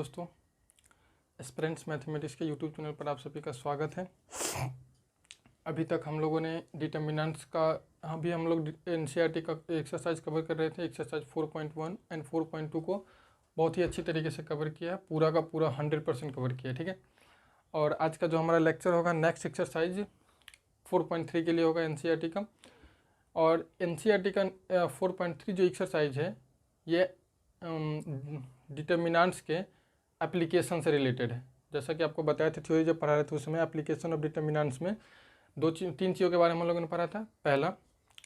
दोस्तों, aspirants mathematics के YouTube channel पर आप सभी का स्वागत है। अभी तक हम लोगों ने डिटर्मिनेंट्स का अभी हम लोग एनसीईआरटी का एक्सरसाइज कवर कर रहे थे। एक्सरसाइज 4.1 एंड 4.2 को बहुत ही अच्छी तरीके से कवर किया है, पूरा का पूरा 100% कवर किया है, ठीक है। और आज का जो हमारा लेक्चर होगा नेक्स्ट एक्सरसाइज 4.3 के लिए होगा एनसीईआरटी का। और एनसीईआरटी का 4.3 जो एक्सरसाइज है ये डिटर्मिनेंट्स के एप्लीकेशन से रिलेटेड है। जैसा कि आपको बताया था थ्योरी जब पढ़ा रहे थे उस समय एप्लीकेशन ऑफ डिटर्मिनेंट्स में तीन चीज़ों के बारे में हम लोगों ने पढ़ा था। पहला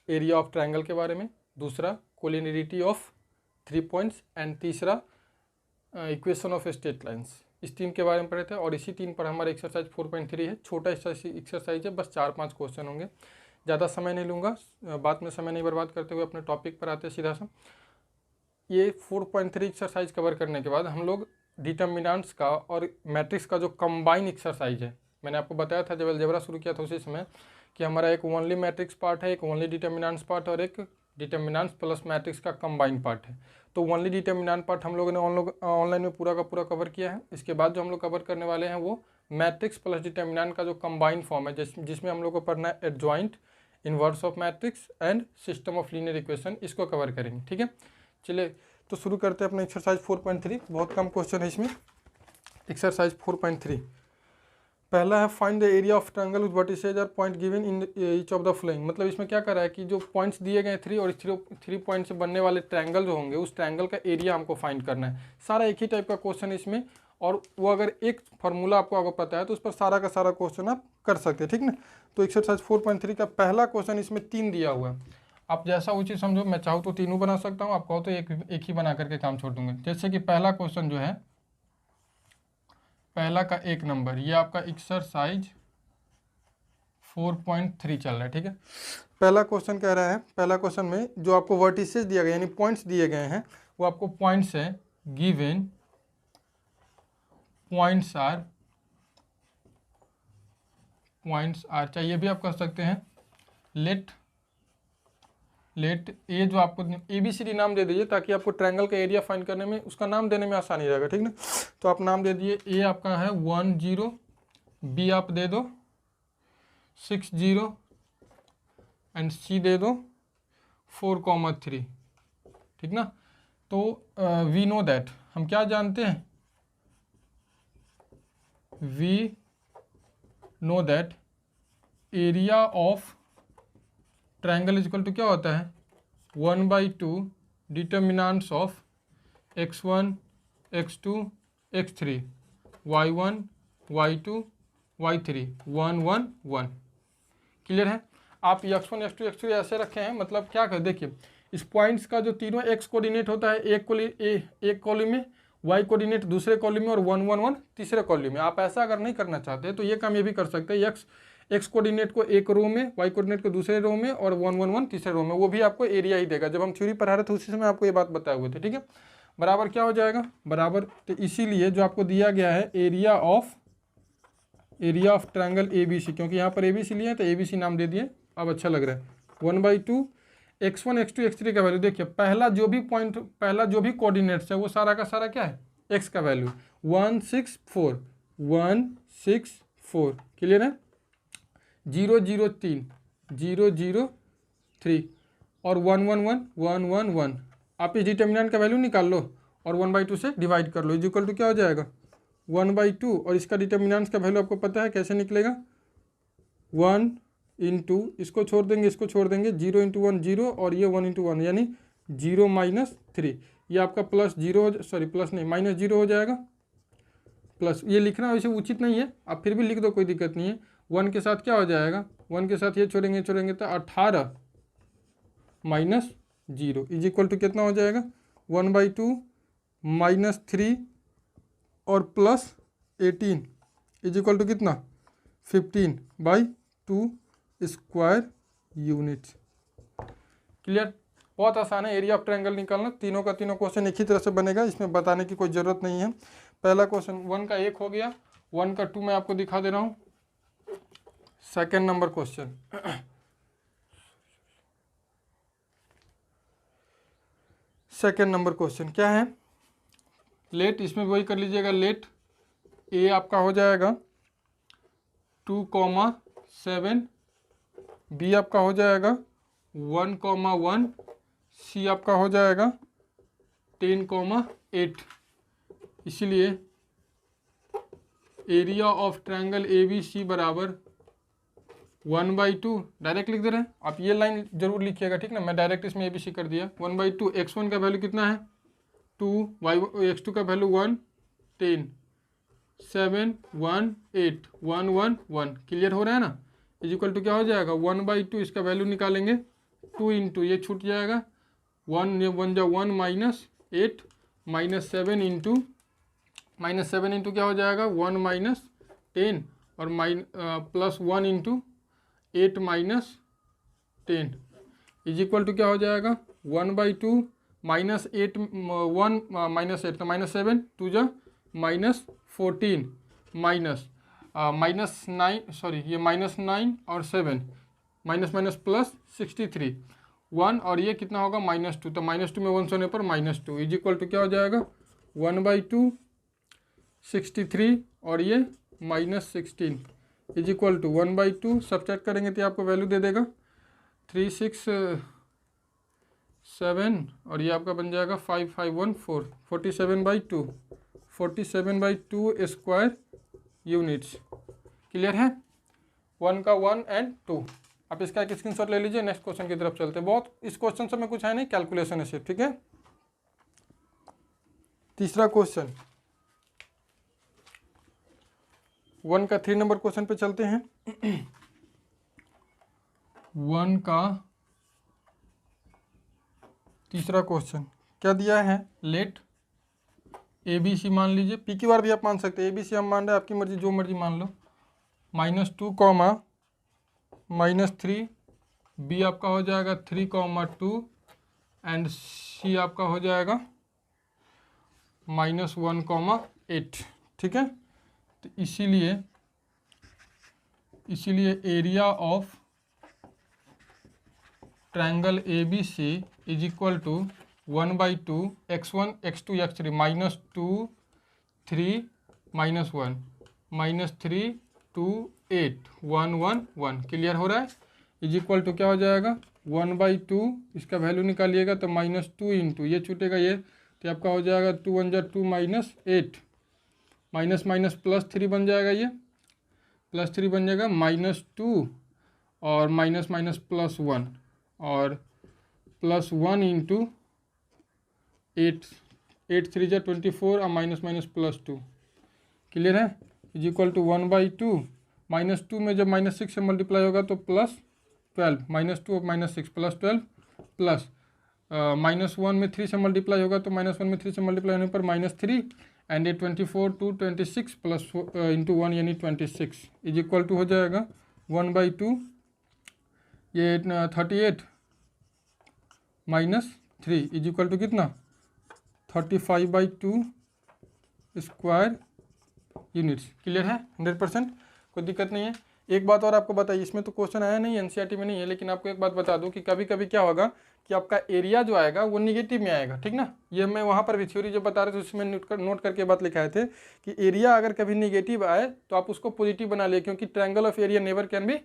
एरिया ऑफ ट्रायंगल के बारे में, दूसरा कोलिनियरिटी ऑफ 3 पॉइंट्स एंड तीसरा इक्वेशन ऑफ स्ट्रेट लाइंस। इस तीन के बारे में पढ़े थे और इसी तीन पर हमारा एक्सरसाइज 4.3 है। छोटा एक्सरसाइज है, बस 4-5 क्वेश्चन होंगे। ज़्यादा समय नहीं लूँगा, बाद में समय नहीं बर्बाद करते हुए अपने टॉपिक पर आते सीधा सा। ये 4.3 एक्सरसाइज कवर करने के बाद हम लोग डिटर्मिनेंट्स का और मैट्रिक्स का जो कंबाइन एक्सरसाइज है, मैंने आपको बताया था जब अलजेब्रा शुरू किया था उसी समय कि हमारा एक ओनली मैट्रिक्स पार्ट है, एक ओनली डिटर्मिनेंट्स पार्ट और एक डिटर्मिनेंट्स प्लस मैट्रिक्स का कंबाइन पार्ट है। तो ओनली डिटर्मिनेंट पार्ट हम लोगों ने ऑनलाइन में पूरा का पूरा कवर किया है। इसके बाद जो हम लोग कवर करने वाले हैं वो मैट्रिक्स प्लस डिटर्मिनेंट का जो कंबाइन फॉर्म है, जिसमें हम लोग को पढ़ना है adjoint, inverse of matrix and system of linear equation. इसको कवर करेंगे, ठीक है। चलिए तो शुरू करते हैं अपना एक्सरसाइज 4.3। बहुत कम क्वेश्चन है इसमें। एक्सरसाइज 4.3 पहला है find the area of triangle with vertices are point given in each of the following. मतलब इसमें क्या कर रहा है कि जो पॉइंट्स दिए गए 3 और इस 3 पॉइंट से बनने वाले ट्रायंगल जो होंगे उस ट्रायंगल का एरिया हमको फाइंड करना है। सारा एक ही टाइप का क्वेश्चन है इसमें, और वो अगर एक फार्मूला आपको अगर पता है तो उस पर सारा का सारा क्वेश्चन आप कर सकते हैं, ठीक ना। तो एक्सरसाइज 4.3 का पहला क्वेश्चन इसमें 3 दिया हुआ है। आप जैसा उचित समझो, मैं चाहूँ तो तीनों बना सकता हूँ, आप कहो तो एक ही बना करके काम छोड़ दूंगा। जैसे कि पहला क्वेश्चन जो है, पहला का 1 नंबर, ये आपका एक्सरसाइज 4.3 चल रहा है, ठीक है। पहला क्वेश्चन कह रहा है, पहला क्वेश्चन में जो आपको वर्टिसेस दिया गया यानी पॉइंट्स दिए गए हैं वो आपको पॉइंट्स है गिवन, पॉइंट्स आर चाहिए भी आप कर सकते हैं। लेट ए जो आपको ABCD नाम दे दीजिए ताकि आपको ट्रायंगल का एरिया फाइंड करने में उसका नाम देने में आसानी रहेगा, ठीक ना। तो आप नाम दे दिए, ए आपका है 1 0, बी आप दे दो 6 0 एंड सी दे दो 4,3, ठीक ना। तो वी नो दैट, हम क्या जानते हैं, we know that area of triangle is equal to क्या होता है 1/2 determinants of x1 x2 x3 y1 y2 y3 1 1 1। Clear है। आप x1 x2 x3 ऐसे रखे हैं, मतलब क्या कर, देखिए इस पॉइंट्स का जो तीनों x कोऑर्डिनेट होता है एक कॉलम में, y कोऑर्डिनेट दूसरे कॉलम में और 1 1 1 तीसरे कॉलम में। आप ऐसा अगर नहीं करना चाहते तो ये काम ये भी कर सकते हैं, एक्स कोऑर्डिनेट को एक रो में, वाई कोऑर्डिनेट को दूसरे रो में और 1 1 1 तीसरे रो में, वो भी आपको एरिया ही देगा। जब हम थ्योरी पढ़ा रहे थे उसी समय आपको ये बात बताए हुए थे, ठीक है। बराबर क्या हो जाएगा, बराबर, तो इसीलिए जो आपको दिया गया है एरिया ऑफ ट्रायंगल ABC, क्योंकि यहाँ पर ABC लिया है तो ABC नाम दे दिए, अब अच्छा लग रहा है। 1/2 x1 x2 x3 का वैल्यू, देखिए पहला जो भी कोऑर्डिनेट्स है वो सारा का सारा क्या है, x का वैल्यू 1 6 4। क्लियर है। 0 0 3 0 0 3 और 1 1 1 1 1 1। आप इस डिटर्मिनेंट का वैल्यू निकाल लो और 1/2 से डिवाइड कर लो, इज इक्वल टू क्या हो जाएगा 1/2। और इसका डिटर्मिनेंट्स का वैल्यू आपको पता है कैसे निकलेगा, 1 इंटू इसको छोड़ देंगे 0 इंटू 1 0 और ये 1 इंटू 1 यानी 0 - 3। ये आपका -0 हो जाएगा। प्लस ये लिखना वैसे उचित नहीं है, आप फिर भी लिख दो, कोई दिक्कत नहीं है। 1 के साथ क्या हो जाएगा, 1 के साथ ये छोड़ेंगे तो 18 - 0 इज इक्वल टू कितना हो जाएगा 1/2 -3 और प्लस 18 इज इक्वल टू कितना 15/2 स्क्वायर यूनिट। क्लियर। बहुत आसान है एरिया ऑफ ट्रायंगल निकालना। तीनों का तीनों क्वेश्चन एक ही तरह से बनेगा, इसमें बताने की कोई ज़रूरत नहीं है। पहला क्वेश्चन 1 का 1 हो गया, 1 का 2 मैं आपको दिखा दे रहा हूँ। सेकेंड नंबर क्वेश्चन, क्या है, लेट इसमें वही कर लीजिएगा, लेट ए आपका हो जाएगा 2,7, बी आपका हो जाएगा 1,1, सी आपका हो जाएगा 10,8। इसलिए area of triangle A B C बराबर 1/2, डायरेक्ट लिख दे रहे हैं आप, ये लाइन जरूर लिखिएगा, ठीक ना। मैं डायरेक्ट इसमें ए बी सी कर दिया। 1/2, x1 का वैल्यू कितना है 2, x2 का वैल्यू 1, 10, 7, 1, 8, 1, 1, 1, क्लियर हो रहा है ना। इज इक्वल टू क्या हो जाएगा 1/2, इसका वैल्यू निकालेंगे 2 इंटू ये छूट जाएगा 1, ये 1 जा 1 माइनस 8 माइनस 7 इंटू क्या हो जाएगा 1 माइनस 10 और plus 1 into 8 minus 10 is equal to क्या हो जाएगा 1/2 माइनस 8, 1 माइनस 8 तो माइनस 7, 2 जा माइनस 14 माइनस 9, सॉरी ये माइनस 9 और 7 माइनस माइनस प्लस 63 1 और ये कितना होगा -2, तो -2 में 1 होने पर -2 इज इक्वल टू क्या हो जाएगा 1/2 63 और ये -16 इज इक्वल टू 1/2, सब्ट्रैक्ट करेंगे तो आपको वैल्यू दे देगा 367 और ये आपका बन जाएगा 5514, 47/2, 47/2 स्क्वायर यूनिट्स। क्लियर है, 1 का 1 एंड 2। आप इसका एक स्क्रीनशॉट ले लीजिए, नेक्स्ट क्वेश्चन की तरफ चलते हैं। बहुत इस क्वेश्चन से में कुछ है नहीं, कैलकुलेशन है सिर्फ, ठीक है। तीसरा क्वेश्चन 1 का 3 नंबर क्वेश्चन पे चलते हैं। 1 का तीसरा क्वेश्चन क्या दिया है, लेट ए बी सी मान लीजिए, पी क्यू आर भी आप मान सकते हैं, ए बी सी हम मान रहे हैं, आपकी मर्जी जो मर्जी मान लो। -2, -3, बी आपका हो जाएगा 3,2 एंड सी आपका हो जाएगा -1,8, ठीक है। तो इसीलिए area of triangle A B C is equal to 1/2 x1 x2 x3 -2 3 -1 -3 2 8 1 1 1, clear हो रहा है। इज इक्वल टू क्या हो जाएगा 1/2, इसका वैल्यू निकालिएगा तो -2 इंटू ये छूटेगा ये, तो आपका हो जाएगा 2 1 जा 2 -8 माइनस माइनस प्लस 3 बन जाएगा, ये +3 बन जाएगा -2 और माइनस माइनस +1 और +1 इंटू 8 3 जा 24 और माइनस माइनस +2, क्लियर है। इज इक्वल टू 1/2, -2 में जब -6 से मल्टीप्लाई होगा तो +12, -2 और -6 +12 प्लस -1 में 3 से मल्टीप्लाई होगा तो -1 में 3 से मल्टीप्लाई होने पर -3 एंड ये 24 to 26 प्लस इंटू 1 यानी 26 इज इक्वल टू हो जाएगा 1/2, ये 38 -3 इज इक्वल टू कितना 35/2 स्क्वायर यूनिट्स। क्लियर है 100%, कोई दिक्कत नहीं है। एक बात और आपको बताइए, इसमें तो क्वेश्चन आया नहीं, एनसीईआरटी में नहीं है, लेकिन आपको एक बात बता दूं कि कभी कभी क्या होगा कि आपका एरिया जो आएगा वो निगेटिव में आएगा, ठीक ना। ये मैं वहाँ पर भी थ्योरी जो बता रहे थे उसमें नोट करके बात लिखाए थे कि एरिया अगर कभी निगेटिव आए तो आप उसको पॉजिटिव बना लिए, क्योंकि triangle of area never can B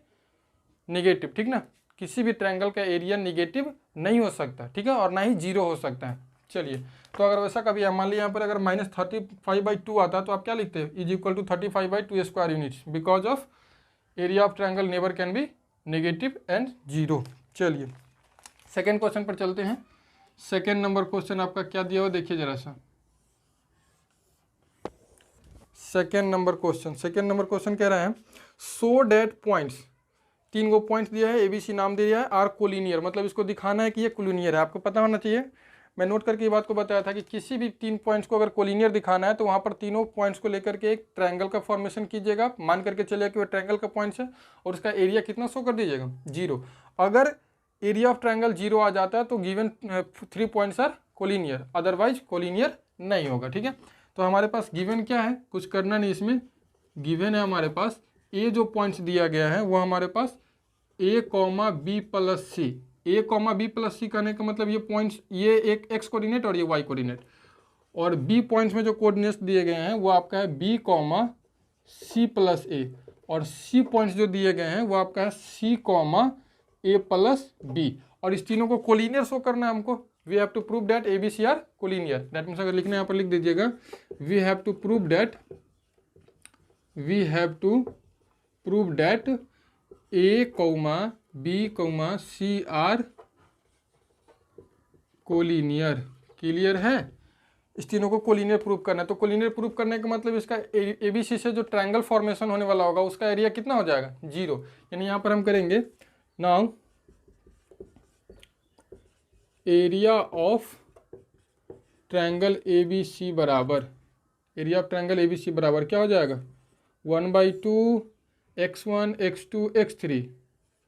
negative, ठीक ना। किसी भी ट्रायंगल का एरिया निगेटिव नहीं हो सकता, ठीक है, और ना ही 0 हो सकता है। चलिए, तो अगर वैसा कभी मान लिया यहाँ पर अगर -35/2 आता तो आप क्या लिखते हैं, is equal to 35/2 square units, because of area of triangle never can be negative and 0। चलिए सेकेंड क्वेश्चन पर चलते हैं। सेकेंड नंबर क्वेश्चन आपका क्या दिया हुआ देखिए जरा सा। सेकेंड नंबर क्वेश्चन कह रहा है सो डेट पॉइंट्स, 3 गो पॉइंट्स दिया है, ABC नाम दिया है, आर कोलिनियर, मतलब इसको दिखाना है कि ये कोलिनियर है। आपको पता होना चाहिए, मैं नोट करके ये बात को बताया था कि किसी भी 3 पॉइंट्स को अगर कोलिनियर दिखाना है तो वहाँ पर तीनों पॉइंट्स को लेकर के एक ट्रायंगल का फॉर्मेशन कीजिएगा, मान करके चलिए कि वो ट्रायंगल का पॉइंट्स है और उसका एरिया कितना शो कर दीजिएगा 0। अगर एरिया ऑफ ट्रायंगल 0 आ जाता है तो given 3 points are collinear, otherwise collinear नहीं होगा, ठीक है। तो हमारे पास गिवन क्या है, कुछ करना नहीं, इसमें गिवन है हमारे पास ए जो पॉइंट्स दिया गया है वो हमारे पास A, B + C, A, B + C कहने का मतलब ये पॉइंट्स, ये एक x कोऑर्डिनेट और ये y कोऑर्डिनेट, और बी पॉइंट्स में जो कोऑर्डिनेट्स दिए गए हैं वो आपका है बी कॉमा सी प्लस ए, और सी पॉइंट्स जो दिए गए हैं वो आपका है C comma A plus B, और इस तीनों को कोलिनियर शो करना है हमको। We have to prove that A B C are collinear. That means अगर लिखना है यहाँ पर लिख दीजिएगा, we have to prove that A comma B comma C are collinear. Clear है? इस तीनों को कोलिनियर प्रूव करना है। तो कोलिनियर प्रूव करने का मतलब इसका ए बी सी से जो ट्रायंगल फॉर्मेशन होने वाला होगा उसका एरिया कितना हो जाएगा? 0। यानी यहाँ पर हम करेंगे now area of triangle A B C बराबर, area of triangle A B C बराबर क्या हो जाएगा? 1/2 x1 x2 x3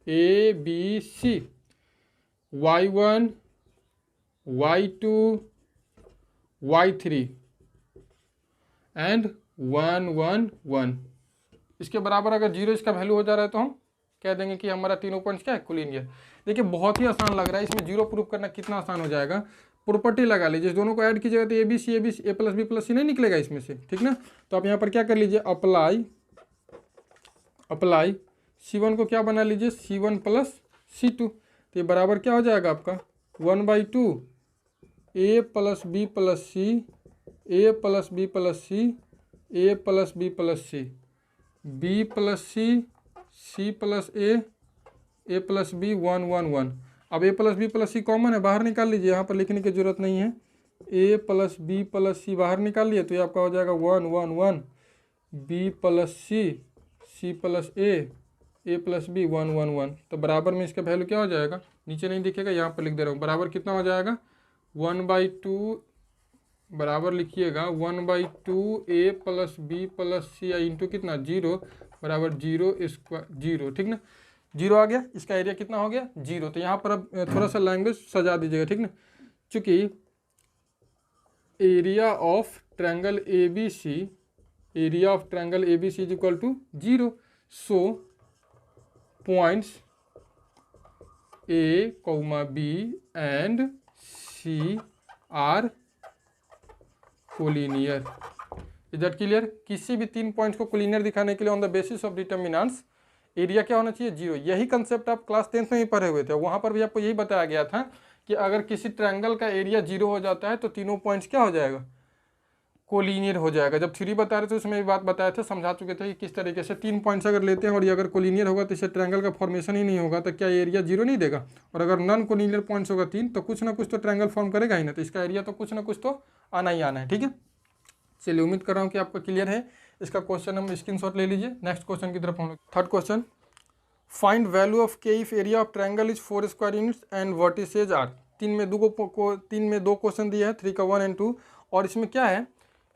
A B C, y1 y2 y3 and 1 1 1। इसके बराबर अगर 0 इसका वैल्यू हो जा रहा है तो हम कह देंगे कि हमारा तीनों पॉइंट्स क्या है? कोलिनियर। देखिए बहुत ही आसान लग रहा है, इसमें 0 प्रूव करना कितना आसान हो जाएगा। प्रॉपर्टी लगा लीजिए, दोनों को ऐड कीजिएगा तो A B C A plus B plus C नहीं निकलेगा इसमें से, ठीक ना। तो आप यहाँ पर क्या कर लीजिए, अप्लाई C1 को क्या बना लीजिए, C1 प्लस C2। तो ये बराबर क्या हो जाएगा आपका? 1/2 ए plus B plus C, A plus B plus C, A plus B plus C, B plus C plus A plus B 1 1 1। अब ए प्लस बी प्लस सी कॉमन है, बाहर निकाल लीजिए, यहाँ पर लिखने की जरूरत नहीं है। ए प्लस बी प्लस सी बाहर निकाल लिए तो ये आपका हो जाएगा 1 1 1, बी प्लस सी प्लस ए प्लस बी 1 1 1। तो बराबर में इसका वैल्यू क्या हो जाएगा? नीचे नहीं दिखेगा, यहाँ पर लिख दे रहा हूँ। बराबर कितना हो जाएगा? 1/2 बराबर लिखिएगा 1/2 ए प्लस बी प्लस सी इंटू कितना 0 बराबर 0 स्क्वायर 0, ठीक ना। 0 आ गया, इसका एरिया कितना हो गया? 0। तो यहाँ पर अब थोड़ा सा लैंग्वेज सजा दीजिएगा, ठीक ना। चूँकि area of triangle A B C is equal to 0, so points A comma B and C are collinear. Is that clear? किसी भी 3 पॉइंट्स को कोलिनियर दिखाने के लिए on the basis of determinants area क्या होना चाहिए? 0। यही कंसेप्ट आप क्लास 10th में ही पढ़े हुए थे, वहाँ पर भी आपको यही बताया गया था कि अगर किसी ट्रायंगल का एरिया 0 हो जाता है तो तीनों पॉइंट्स क्या हो जाएगा? कोलिनियर हो जाएगा। जब थ्योरी बता रहे थे उसमें भी बात बताए थे, समझा चुके थे कि किस तरीके से 3 पॉइंट्स अगर लेते हैं और ये अगर कोलिनियर होगा तो इससे ट्रायंगल का फॉर्मेशन ही नहीं होगा, तो क्या एरिया 0 नहीं देगा? और अगर नॉन कोलिनियर पॉइंट्स होगा 3 तो कुछ ना कुछ तो ट्रायंगल फॉर्म करेगा ही ना, तो इसका एरिया तो कुछ ना कुछ तो आना ही आना है, ठीक है। चलिए उम्मीद कर रहा हूँ कि आपको क्लियर है। इसका क्वेश्चन हम स्क्रीनशॉट ले लीजिए। नेक्स्ट क्वेश्चन की तरफ हम लोग। Third question, find value of K if area of triangle is 4 square units and vertices are. 3 में 2 क्वेश्चन दिया है, 3 का 1 और 2। और इसमें क्या है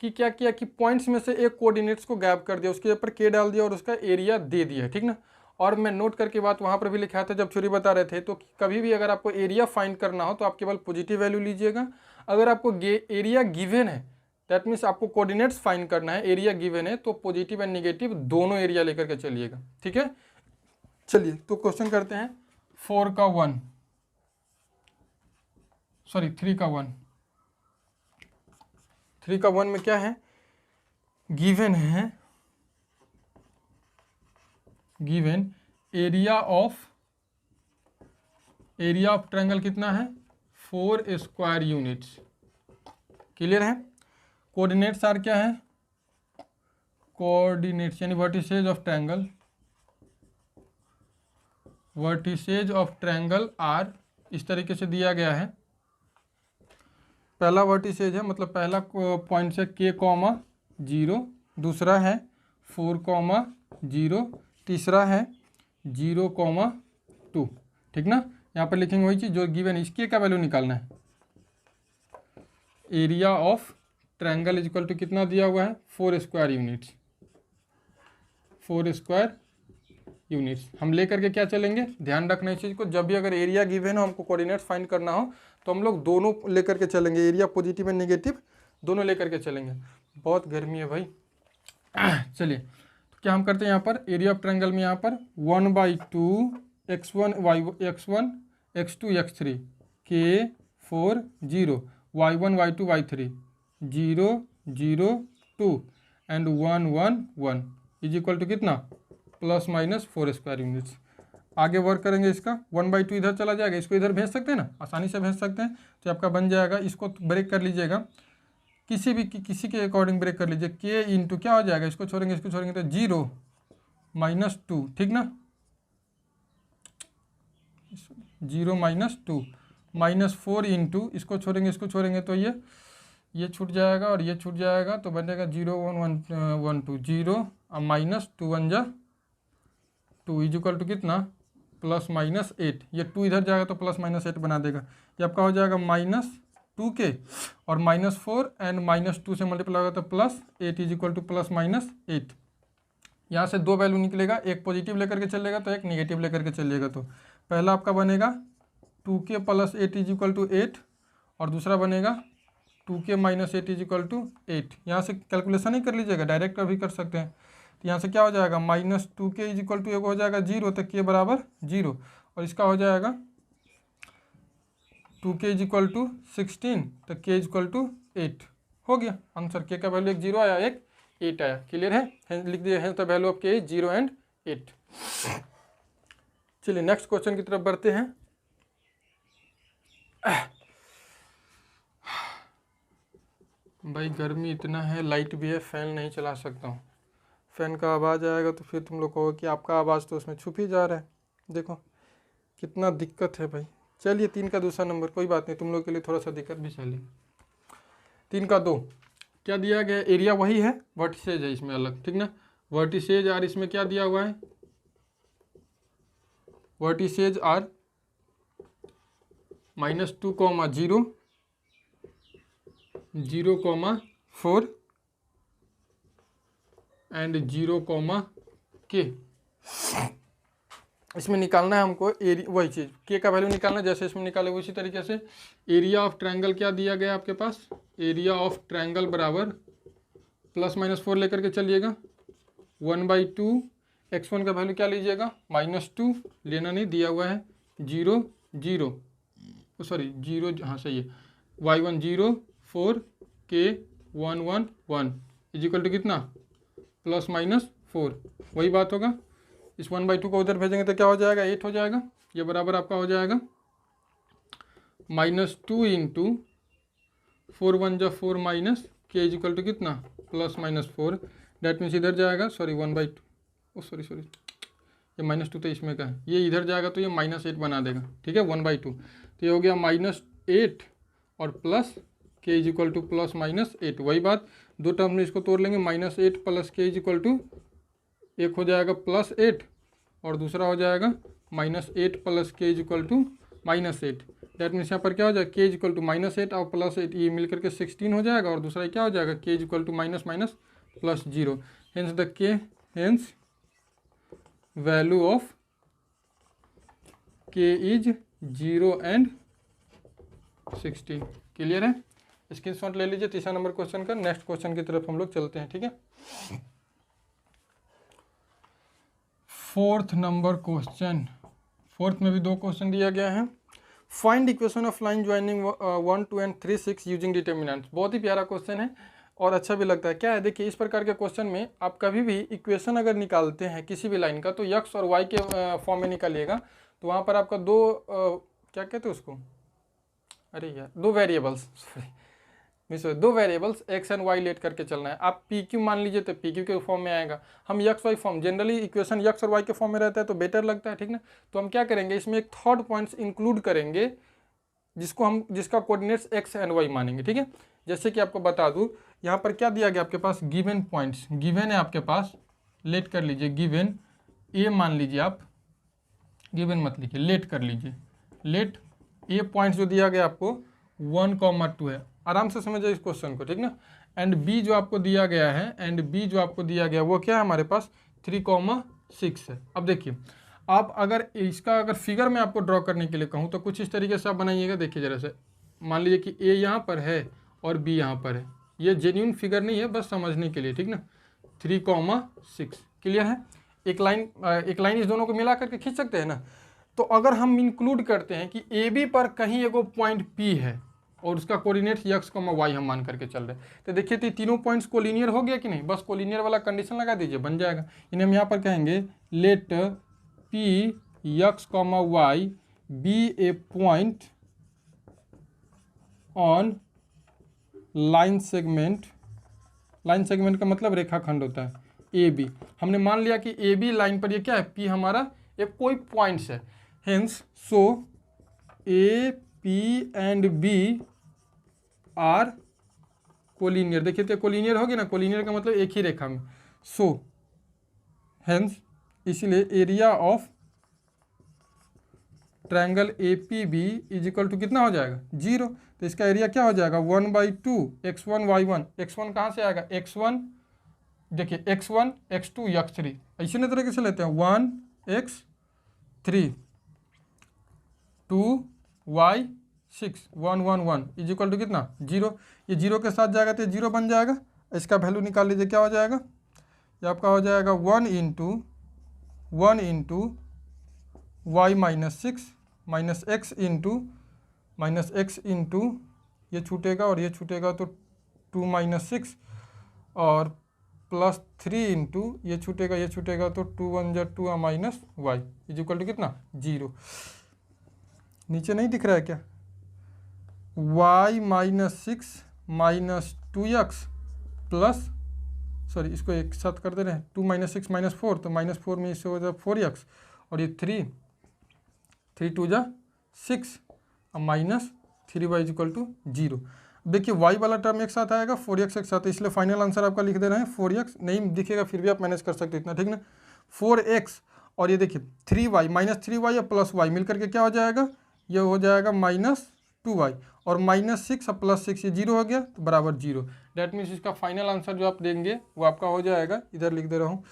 कि क्या किया कि पॉइंट्स में से एक कोऑर्डिनेट्स को गैप कर दिया, उसके ऊपर के डाल दिया और उसका एरिया दे दिया, ठीक ना। और मैं नोट करके बात वहाँ पर भी लिखा था जब थ्योरी बता रहे थे, तो कभी भी अगर आपको एरिया फाइंड करना हो तो आप केवल पॉजिटिव वैल्यू लीजिएगा। अगर आपको एरिया गिवन है, दैट मीन्स आपको कोऑर्डिनेट्स फाइंड करना है, एरिया गिवन है, तो पॉजिटिव एंड नेगेटिव दोनों एरिया लेकर के चलिएगा, ठीक है। चलिए तो क्वेश्चन करते हैं 3 का 1। 3 का 1 में क्या है? गिवन है, गिवन एरिया ऑफ ट्रायंगल कितना है? 4 स्क्वायर यूनिट्स। क्लियर है? कोऑर्डिनेट्स आर क्या है? कोऑर्डिनेट्स यानी वर्टिसेज ऑफ ट्रायंगल आर इस तरीके से दिया गया है। पहला वर्टिसेज है, मतलब पहला पॉइंट है k, 0, दूसरा है 4, 0, तीसरा है 0, 2, ठीक ना। यहाँ पर लिखेंगे वही चीज़ जो गिवन है, इसके का वैल्यू निकालना है। Area of triangle is equal to कितना दिया हुआ है? 4 स्क्वायर यूनिट्स। 4 स्क्वायर यूनिट्स हम लेकर के क्या चलेंगे? ध्यान रखना इस चीज़ को, जब भी अगर एरिया गिवन हो हमको कोऑर्डिनेट्स फाइंड करना हो तो हम लोग दोनों लेकर के चलेंगे, एरिया पॉजिटिव एंड नेगेटिव दोनों लेकर के चलेंगे। बहुत गर्मी है भाई। चलिए तो क्या हम करते हैं यहाँ पर एरिया ऑफ ट्रायंगल में यहाँ पर 1/2 x1 x2 x3 k 4 0 y1 y2 y3 0 0 2 and 1 1 1 is equal to कितना, प्लस माइनस 4 स्क्वायर यूनिट्स। आगे वर्क करेंगे इसका, 1/2 इधर चला जाएगा, इसको इधर भेज सकते हैं ना, आसानी से भेज सकते हैं। तो आपका बन जाएगा, इसको ब्रेक कर लीजिएगा, किसी के अकॉर्डिंग ब्रेक कर लीजिए, के इंटू क्या हो जाएगा, इसको छोड़ेंगे तो 0 -2, ठीक ना, 0 -2 -4 इंटू इसको छोड़ेंगे तो ये छूट जाएगा और ये छूट जाएगा, तो बनेगा 0 1 1 1 2 0 -2 1 जा 2 इज इक्वल टू कितना, +-8। ये 2 इधर जाएगा तो +-8 बना देगा। ये आपका हो जाएगा -2k और -4 एंड -2 से मल्टीप्लाई होगा तो +8 इज इक्वल टू +-8। यहाँ से दो वैल्यू निकलेगा, एक पॉजिटिव लेकर के चलेगा तो एक निगेटिव लेकर के चलिएगा। तो पहला आपका बनेगा 2k + 8 इज इक्वल टू 8 और दूसरा बनेगा 2k - 8 इज इक्वल टू 8। यहाँ से कैलकुलेशन ही कर लीजिएगा, डायरेक्ट अभी कर सकते हैं। तो यहाँ से क्या हो जाएगा, -2k इज इक्वल टू एक हो जाएगा 0, तो k बराबर 0 और इसका हो जाएगा 2k इज इक्वल टू 16, तो k इज इक्वल टू 8 हो गया आंसर। k का वैल्यू एक 0 आया, एक 8 आया। क्लियर है, लिख दिए हैं, तो वैल्यू ऑफ k 0 एंड 8। चलिए नेक्स्ट क्वेश्चन की तरफ बढ़ते हैं। भाई गर्मी इतना है, लाइट भी है, फैन नहीं चला सकता हूँ। फैन का आवाज़ आएगा तो फिर तुम लोग कहोगे कि आपका आवाज़ तो उसमें छुप ही जा रहा है। देखो कितना दिक्कत है भाई। चलिए 3 का दूसरा नंबर, कोई बात नहीं, तुम लोग के लिए थोड़ा सा दिक्कत भी चलिए। 3 का 2 क्या दिया गया, एरिया वही है, वर्टिसेज है इसमें अलग, ठीक ना। वर्टिसेज आर इसमें क्या दिया हुआ है, वर्टिसेज आर -2, 0, 0, 4 एंड 0, k। इसमें निकालना है हमको एरिया, वही चीज़ k का वैल्यू निकालना है, जैसे इसमें निकाले उसी तरीके से। एरिया ऑफ ट्रायंगल क्या दिया गया आपके पास, एरिया ऑफ ट्रायंगल बराबर +-4 लेकर के चलिएगा, 1/2 x1 का वैल्यू क्या लीजिएगा, -2 लेना नहीं, दिया हुआ है 0 0, सॉरी 0, हाँ सही है, y1 0 4 k 1 1 1 is equal to कितना, +-4, वही बात होगा। इस 1/2 को उधर भेजेंगे तो क्या हो जाएगा, 8 हो जाएगा। ये बराबर आपका हो जाएगा -2 इंटू 4 1 जा 4 minus k is equal to कितना, +-4। डैट मीन्स इधर जाएगा, सॉरी 1/2, सॉरी ये -2 तो इसमें का है, ये इधर जाएगा तो ये -8 बना देगा, ठीक है, 1/2। तो ये हो गया -8 और plus k is equal to +-8। वही बात, दो टर्म में इसको तोड़ लेंगे, -8 + k इज इक्वल टू, एक हो जाएगा +8 और दूसरा हो जाएगा -8 + k is equal to -8। That means यहाँ पर क्या हो जाएगा, k इज इक्वल टू -8 और +8, ये मिलकर के 16 हो जाएगा और दूसरा क्या हो जाएगा, k is equal to --+0। Hence the k, hence value of k is 0 and 16। Clear है, स्क्रीनशॉट ले लीजिए तीसरा नंबर क्वेश्चन का। नेक्स्ट क्वेश्चन की तरफ हम लोग चलते हैं, ठीक है। 4th नंबर क्वेश्चन, 4th में भी 2 क्वेश्चन दिया गया है। Find equation of line joining 1 2 and 3 6 using determinants. बहुत ही प्यारा क्वेश्चन है और अच्छा भी लगता है। क्या है, देखिए इस प्रकार के क्वेश्चन में आप कभी भी इक्वेशन अगर निकालते हैं किसी भी लाइन का, तो x और y के फॉर्म में निकालिएगा। तो वहाँ पर आपका क्या कहते हैं उसको, अरे यार, 2 वेरिएबल्स, दो variables x and y let करके चलना है। आप पी क्यू मान लीजिए तो पी क्यू के फॉर्म में आएगा। हम X Y form, generally equation x और y के फॉर्म में रहता है तो बेटर लगता है, ठीक ना। तो हम क्या करेंगे, इसमें एक थर्ड पॉइंट्स इंक्लूड करेंगे जिसका कोऑर्डिनेट्स x एंड y मानेंगे, ठीक है। जैसे कि आपको बता दूं, यहाँ पर क्या दिया गया आपके पास, गिवन पॉइंट्स, गिवन है आपके पास, लेट कर लीजिए, गिवन ए मान लीजिए आप, गिवन मत लिखिए, लेट कर लीजिए, लेट ए पॉइंट्स जो दिया गया आपको 1, 2 है। आराम से समझिए इस क्वेश्चन को, ठीक ना। एंड बी जो आपको दिया गया है, एंड बी जो आपको दिया गया वो क्या है हमारे पास, 3, 6 है। अब देखिए, आप अगर इसका अगर फिगर में आपको ड्रॉ करने के लिए कहूँ तो कुछ इस तरीके से आप बनाइएगा। देखिए जरा से, मान लीजिए कि ए यहाँ पर है और बी यहाँ पर है। ये जेन्युइन फिगर नहीं है, बस समझने के लिए, ठीक ना। 3, 6 क्लियर है। एक लाइन इस दोनों को मिला करके खींच सकते हैं ना। तो अगर हम इंक्लूड करते हैं कि ए बी पर कहीं एगो पॉइंट पी है, और उसका कोऑर्डिनेट्स x, y हम मान करके चल रहे हैं। तो देखिए तो तीनों पॉइंट्स कोलिनियर हो गया कि नहीं, बस कोलिनियर वाला कंडीशन लगा दीजिए, बन जाएगा। इन्हें हम यहाँ पर कहेंगे let p x, y be a point on line segment. Line segment का मतलब रेखाखंड होता है ए बी। हमने मान लिया कि ए बी लाइन पर ये क्या है, पी हमारा एक कोई पॉइंट्स है, hence so A P and B are collinear. देखिए तो कोलिनियर हो गया ना, कोलिनियर का मतलब एक ही रेखा में। सो हेंस इसीलिए area of triangle A P B is equal to कितना हो जाएगा, 0। तो इसका एरिया क्या हो जाएगा 1/2 x1 y1। x1 कहाँ से आएगा, x1 देखिए x1 x2 x3, ऐसे ना तरीके से लेते हैं 1 x3 2 y6 1 1 1 is equal to कितना 0। ये 0 के साथ जाएगा तो 0 बन जाएगा। इसका वैल्यू निकाल लीजिए, क्या हो जाएगा, ये आपका हो जाएगा 1 इंटू y -6 -x इंटू ये छूटेगा और ये छूटेगा तो 2 - 6 और +3 इंटू ये छूटेगा तो 2 1 जा 2 minus Y is equal to कितना 0। नीचे नहीं दिख रहा है क्या, y -6 -2x प्लस, सॉरी इसको एक साथ कर दे रहे हैं, 2 - 6 -4 तो -4 में इससे हो जाए 4x और ये 3 2 जा 6 और -3y इज इक्वल टू 0। देखिए y वाला टर्म एक साथ आएगा, 4x एक साथ, इसलिए फाइनल आंसर आपका लिख दे रहे हैं 4x। नहीं दिखेगा फिर भी आप मैनेज कर सकते इतना, ठीक ना। 4x और ये देखिए 3y -3y और +y मिलकर के क्या हो जाएगा, ये हो जाएगा -2y और -6 और +6 ये 0 हो गया तो बराबर 0। डैट मीन्स इसका फाइनल आंसर जो आप देंगे वो आपका हो जाएगा, इधर लिख दे रहा हूँ,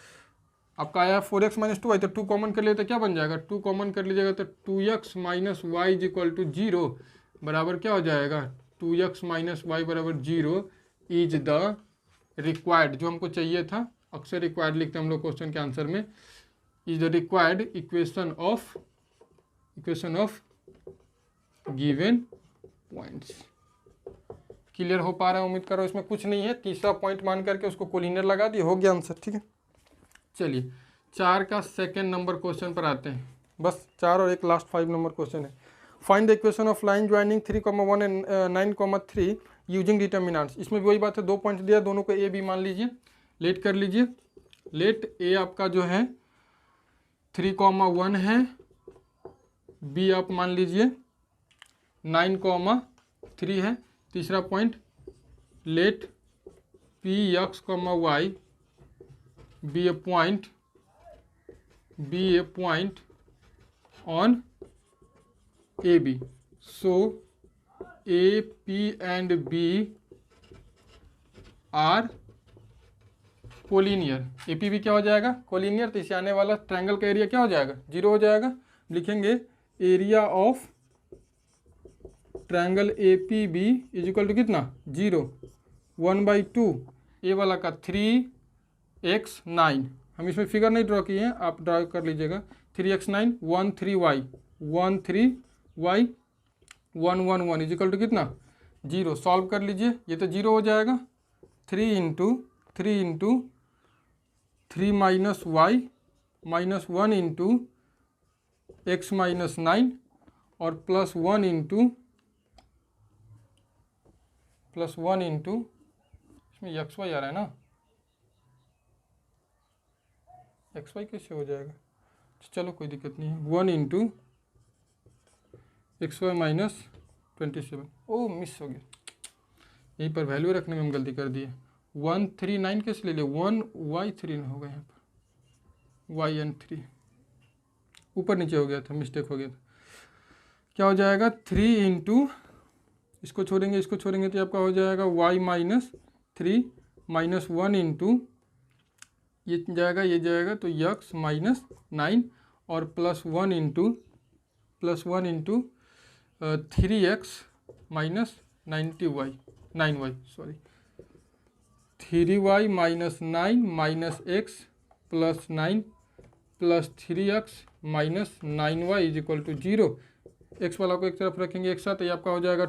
आपका आया 4x - 2y तो 2 कॉमन कर लिए तो क्या बन जाएगा, 2 कॉमन कर लीजिएगा तो 2x - y is equal to 0 बराबर क्या हो जाएगा 2x - y बराबर 0 इज द रिक्वायर्ड, जो हमको चाहिए था, अक्सर रिक्वायर्ड लिखते हैं हम लोग क्वेश्चन के आंसर में, is the required equation of given points. Clear हो पा रहा है, उम्मीद कर रहा हूँ इसमें कुछ नहीं है। तीसरा पॉइंट मान करके उसको कोलिनियर लगा दिए, हो गया आंसर, ठीक है। चलिए 4 का सेकेंड नंबर क्वेश्चन पर आते हैं, बस 4 और एक लास्ट 5 नंबर क्वेश्चन है। Find the equation of line joining 3,1 and 9,3 using determinants. इसमें भी वही बात है, 2 पॉइंट दिया, दोनों को ए बी मान लीजिए, लेट कर लीजिए। लेट ए आपका जो है 3,1 है, बी आप मान लीजिए 9,3 है। तीसरा point let P x, y be a point on A B. So A P and B are collinear. A P B क्या हो जाएगा कोलिनियर, तो इसे आने वाला ट्रायंगल का एरिया क्या हो जाएगा 0 हो जाएगा। लिखेंगे area of triangle A P B is equal to कितना 0 1/2 ए वाला का 3x 9। हम इसमें फिगर नहीं ड्रॉ किए हैं, आप ड्रॉ कर लीजिएगा। 3x 9 13y 13y 1 is equal to कितना 0। सॉल्व कर लीजिए, ये तो 0 हो जाएगा। 3 into 3 minus y -1 into x -9 और +1 इंटू इसमें एक्स वाई आ रहा है ना, एक्स वाई कैसे हो जाएगा, चलो कोई दिक्कत नहीं है। 1 इंटू XY -27। ओ मिस हो गया, यहीं पर वैल्यू रखने में हम गलती कर दिए। 139 कैसे ले लिया, 1y3 होगा यहाँ पर, yn3 ऊपर नीचे हो गया था, मिस्टेक हो गया था। क्या हो जाएगा 3 इंटू इसको छोड़ेंगे तो आपका हो जाएगा y -3 -1 इंटू ये जाएगा तो x -9 और +1 इंटू 3x -9y sorry 3y -9 -x +9 +3x -9y is equal to 0। X वाला को एक तरफ रखेंगे एक साथ, ये आपका हो जाएगा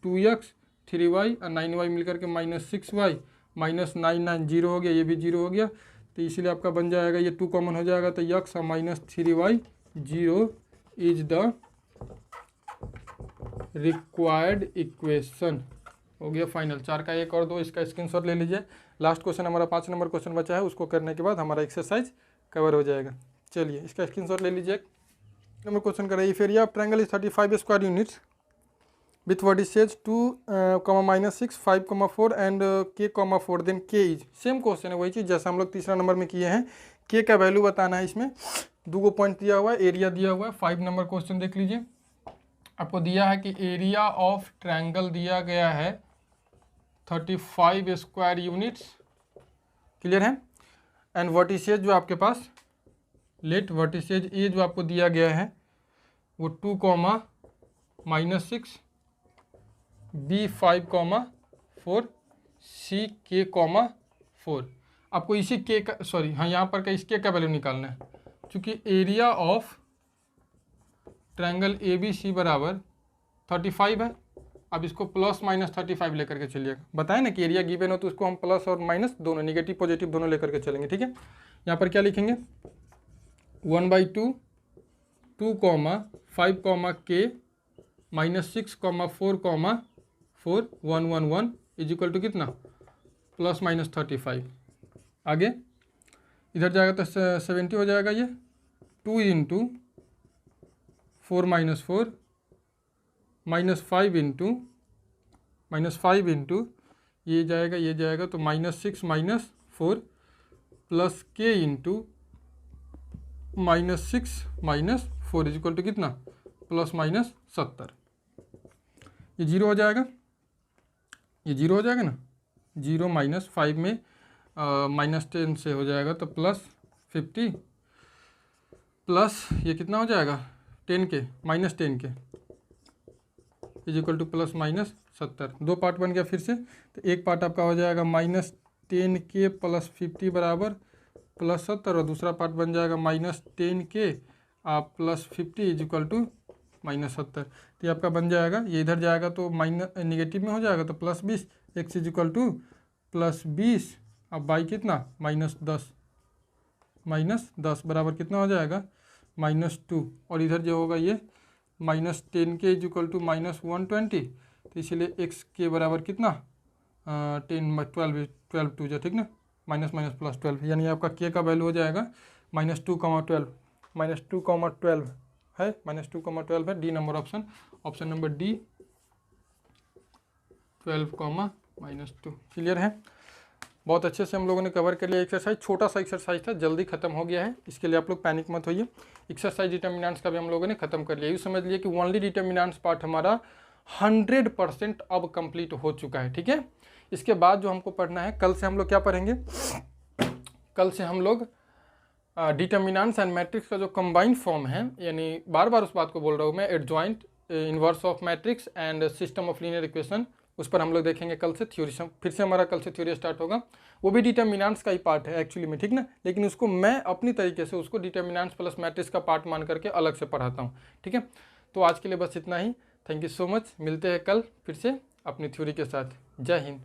2x 3y और 9y मिलकर के -6y -9 9 जीरो हो गया, ये भी जीरो हो गया, तो इसीलिए आपका बन जाएगा ये 2 कॉमन हो जाएगा तो x और -3y 0 is the required equation. हो गया फाइनल। 4 का 1 और 2 इसका स्क्रीनशॉट ले लीजिए। लास्ट क्वेश्चन हमारा 5 नंबर क्वेश्चन बचा है, उसको करने के बाद हमारा एक्सरसाइज कवर हो जाएगा। चलिए इसका स्क्रीनशॉट ले लीजिए। नंबर क्वेश्चन कर रहा है, if area of triangle is 35 square units with vertices 2, -6, 5, 4 and k, 4 then k is. Same question है, वही चीज़ जैसा हम लोग तीसरा नंबर में किए हैं। k का वैल्यू बताना है, इसमें 2 पॉइंट दिया हुआ है, एरिया दिया हुआ है। 5 नंबर क्वेश्चन देख लीजिए, आपको दिया है कि एरिया ऑफ ट्रायंगल दिया गया है 35 स्क्वायर यूनिट्स, क्लियर है। एंड वर्टिसेज जो आपके पास, लेट वर्टिसेज ए जो आपको दिया गया है वो 2, -6, B 5, 4, C K, 4। आपको इसी के का, सॉरी हाँ, यहाँ पर का इस के का वैल्यू निकालना है, क्योंकि area of triangle A B C बराबर 35 है। अब इसको ±35 लेकर के चलिएगा। बताएं ना कि एरिया गिवन हो तो उसको हम प्लस और माइनस दोनों, निगेटिव पॉजिटिव दोनों लेकर के चलेंगे, ठीक है। यहाँ पर क्या लिखेंगे, 1/2, 2, 5, k -6, 4, 4 1 1 1 इज इक्वल टू कितना, ±35। आगे इधर जाएगा तो 70 हो जाएगा, ये 2 × 4 - 4 -5 × ये जाएगा तो -6 - 4 plus k × -6 - 4 is equal to कितना, ±70। ये जीरो हो जाएगा, ये जीरो हो जाएगा ना, 0 -5 में -10 से हो जाएगा तो +50 प्लस ये कितना हो जाएगा 10 के -10 के इज इक्वल टू ±70। 2 पार्ट बन गया फिर से, तो एक पार्ट आपका हो जाएगा -10 के + 50 बराबर +70, और दूसरा पार्ट बन जाएगा -10 के + 50 इज इक्वल टू -70। तो ये आपका बन जाएगा, ये इधर जाएगा तो माइनस निगेटिव में हो जाएगा तो +20, x इज इक्वल टू +20 अब बाई कितना -10 बराबर कितना हो जाएगा -2, और इधर जो होगा ये -10 के इज इक्वल टू -120, तो इसलिए x के बराबर कितना 10 12 2 जो, ठीक ना, -+12, यानी आपका k का वैल्यू हो जाएगा -2, 12 है, -2, 12 है। D number option, option number D 12, -2। Clear है। बहुत अच्छे से हम लोगों ने कवर कर लिया एक्सरसाइज। छोटा सा एक्सरसाइज था, जल्दी खत्म हो गया है, इसके लिए आप लोग पैनिक मत होइए। एक्सरसाइज डिटर्मिनेंट्स का भी हम लोगों ने खत्म कर लिया। ये समझ लिए कि ओनली डिटर्मिनेंट्स पार्ट हमारा 100% अब कंप्लीट हो चुका है, ठीक है। इसके बाद जो हमको पढ़ना है, कल से हम लोग क्या पढ़ेंगे, कल से हम लोग डिटर्मिनेंट्स एंड मैट्रिक्स का जो कंबाइंड फॉर्म है, यानी बार बार उस बात को बोल रहा हूँ मैं, adjoint, inverse of matrix and system of linear equation, उस पर हम लोग देखेंगे कल से। थ्योरी फिर से हमारा कल से थ्योरी स्टार्ट होगा, वो भी डिटर्मिनेंट्स का ही पार्ट है एक्चुअली में, ठीक ना, लेकिन उसको मैं अपनी तरीके से उसको डिटर्मिनेंट्स प्लस मैट्रिक्स का पार्ट मान करके अलग से पढ़ाता हूँ, ठीक है। तो आज के लिए बस इतना ही। थैंक यू सो मच, मिलते हैं कल फिर से अपनी थ्योरी के साथ। जय हिंद।